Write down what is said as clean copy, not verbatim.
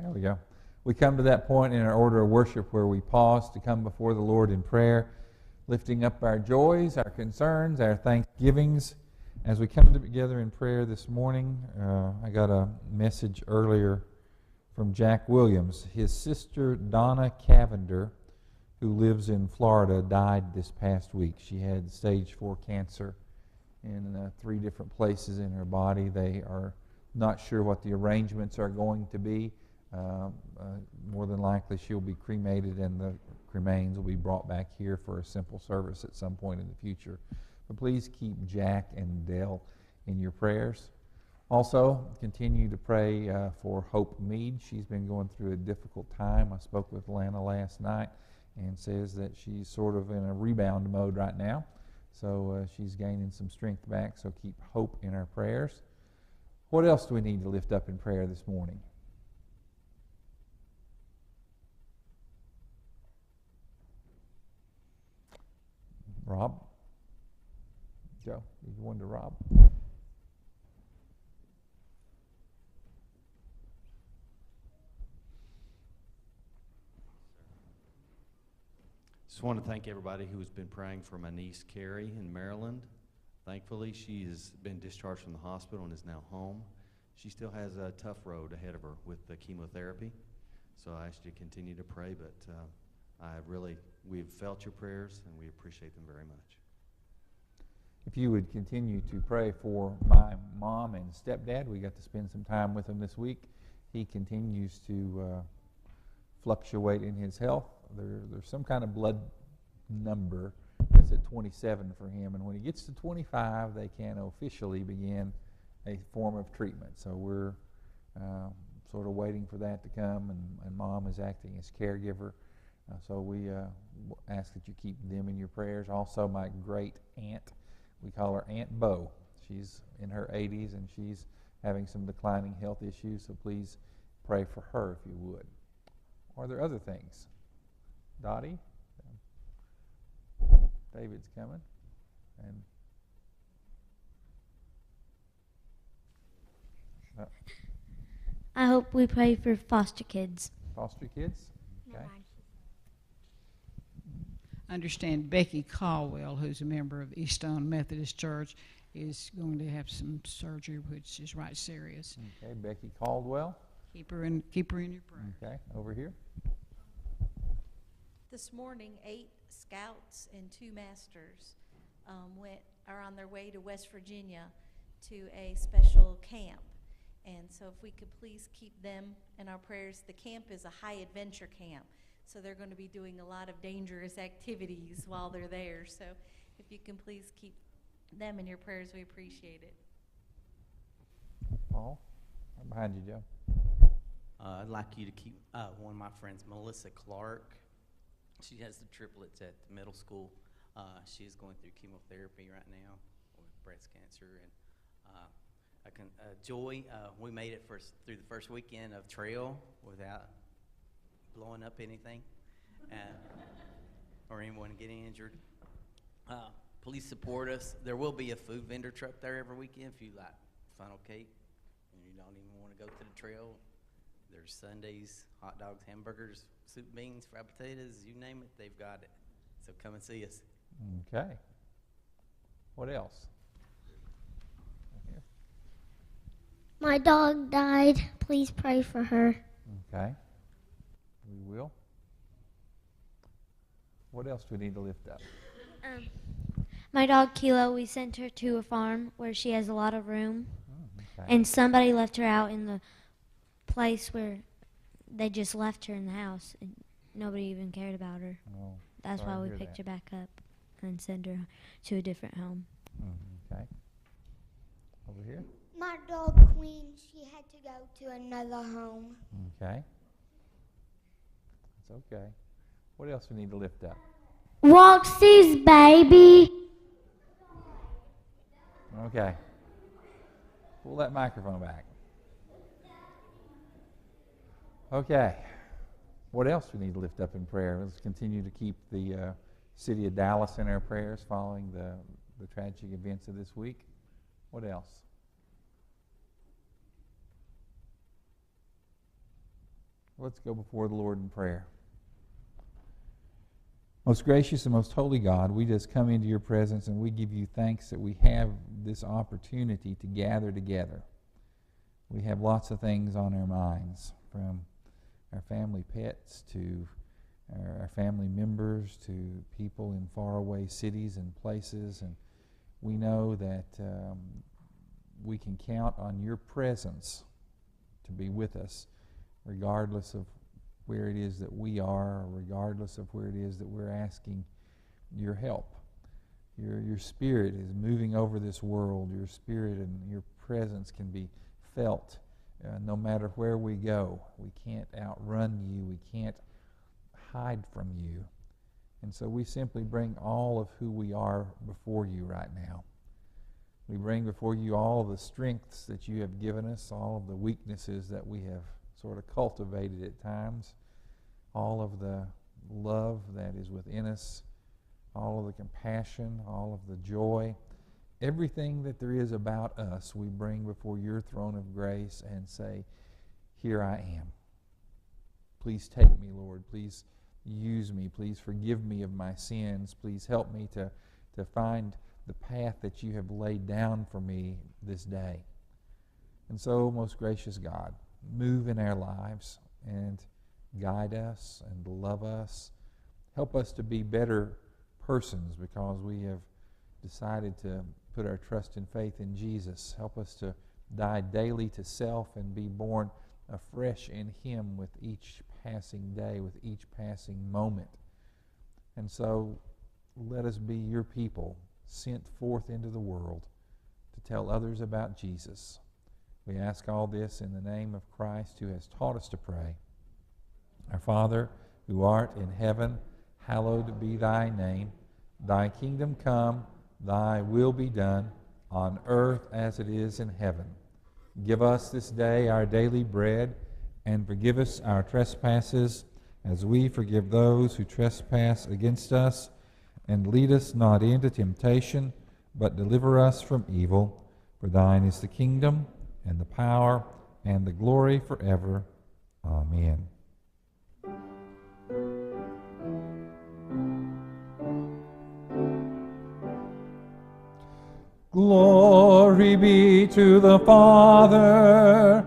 There we go. We come to that point in our order of worship where we pause to come before the Lord in prayer, lifting up our joys, our concerns, our thanksgivings. As we come together in prayer this morning, I got a message earlier from Jack Williams. His sister, Donna Cavender, who lives in Florida, died this past week. She had stage 4 cancer in 3 different places in her body. They are not sure what the arrangements are going to be. More than likely she'll be cremated and the remains will be brought back here for a simple service at some point in the future. But please keep Jack and Dell in your prayers. Also, continue to pray for Hope Mead. She's been going through a difficult time. I spoke with Lana last night and says that she's sort of in a rebound mode right now. So she's gaining some strength back, so keep Hope in our prayers. What else do we need to lift up in prayer this morning? Rob? Joe, you one to Rob? Just want to thank everybody who has been praying for my niece Carrie in Maryland. Thankfully, she has been discharged from the hospital and is now home. She still has a tough road ahead of her with the chemotherapy, so I ask you to continue to pray, but we've felt your prayers and we appreciate them very much. If you would continue to pray for my mom and stepdad, we got to spend some time with him this week. He continues to fluctuate in his health. There's some kind of blood number that's at 27 for him, and when he gets to 25, they can officially begin a form of treatment. So we're sort of waiting for that to come, and Mom is acting as caregiver. So we ask that you keep them in your prayers. Also, my great aunt, we call her Aunt Bo. She's in her 80s, and she's having some declining health issues, so please pray for her if you would. Are there other things? Dottie? David's coming. And I hope we pray for foster kids. Foster kids? Okay. I understand Becky Caldwell, who's a member of Eastone Methodist Church, is going to have some surgery, which is right serious. Okay, Becky Caldwell. Keep her in your prayer. Okay, over here. This morning, 8 scouts and 2 masters are on their way to West Virginia to a special camp. And so if we could please keep them in our prayers. The camp is a high adventure camp, so they're going to be doing a lot of dangerous activities while they're there. So if you can please keep them in your prayers, we appreciate it. Paul, I'm behind you, Joe. I'd like you to keep one of my friends, Melissa Clark. She has the triplets at the middle school. She is going through chemotherapy right now with breast cancer. And Joy, we made it through the first weekend of trail without blowing up anything or anyone getting injured. Please support us. There will be a food vendor truck there every weekend if you like funnel cake and you don't even want to go to the trail. There's Sundays, hot dogs, hamburgers, soup, beans, fried potatoes, you name it, they've got it. So come and see us. Okay. What else? Here. My dog died. Please pray for her. Okay. We will. What else do we need to lift up? My dog Kilo, we sent her to a farm where she has a lot of room. Okay. And somebody left her out in the place where they just left her in the house and nobody even cared about her. Oh, That's sorry why to we hear picked that. her back up and sent her to a different home. Okay. Over here. My dog Queen, she had to go to another home. Okay. That's okay. What else we need to lift up? Roxy's baby. Okay. Pull that microphone back. Okay. What else we need to lift up in prayer? Let's continue to keep the city of Dallas in our prayers following the tragic events of this week. What else? Let's go before the Lord in prayer. Most gracious and most holy God, we just come into your presence and we give you thanks that we have this opportunity to gather together. We have lots of things on our minds, from our family pets to our family members to people in faraway cities and places. And we know that we can count on your presence to be with us, regardless of where it is that we are, or regardless of where it is that we're asking your help. Your Spirit is moving over this world. Your Spirit and your presence can be felt no matter where we go. We can't outrun you. We can't hide from you. And so we simply bring all of who we are before you right now. We bring before you all of the strengths that you have given us, all of the weaknesses that we have sort of cultivated at times, all of the love that is within us, all of the compassion, all of the joy, everything that there is about us, we bring before your throne of grace and say, here I am. Please take me, Lord. Please use me. Please forgive me of my sins. Please help me to find the path that you have laid down for me this day. And so, most gracious God, move in our lives and guide us and love us. Help us to be better persons because we have decided to put our trust and faith in Jesus. Help us to die daily to self and be born afresh in Him with each passing day, with each passing moment. And so let us be your people sent forth into the world to tell others about Jesus. We ask all this in the name of Christ, who has taught us to pray. Our Father, who art in heaven, hallowed be thy name. Thy kingdom come, thy will be done, on earth as it is in heaven. Give us this day our daily bread, and forgive us our trespasses, as we forgive those who trespass against us. And lead us not into temptation, but deliver us from evil. For thine is the kingdom, and the power, and the glory forever. Amen. Glory be to the Father,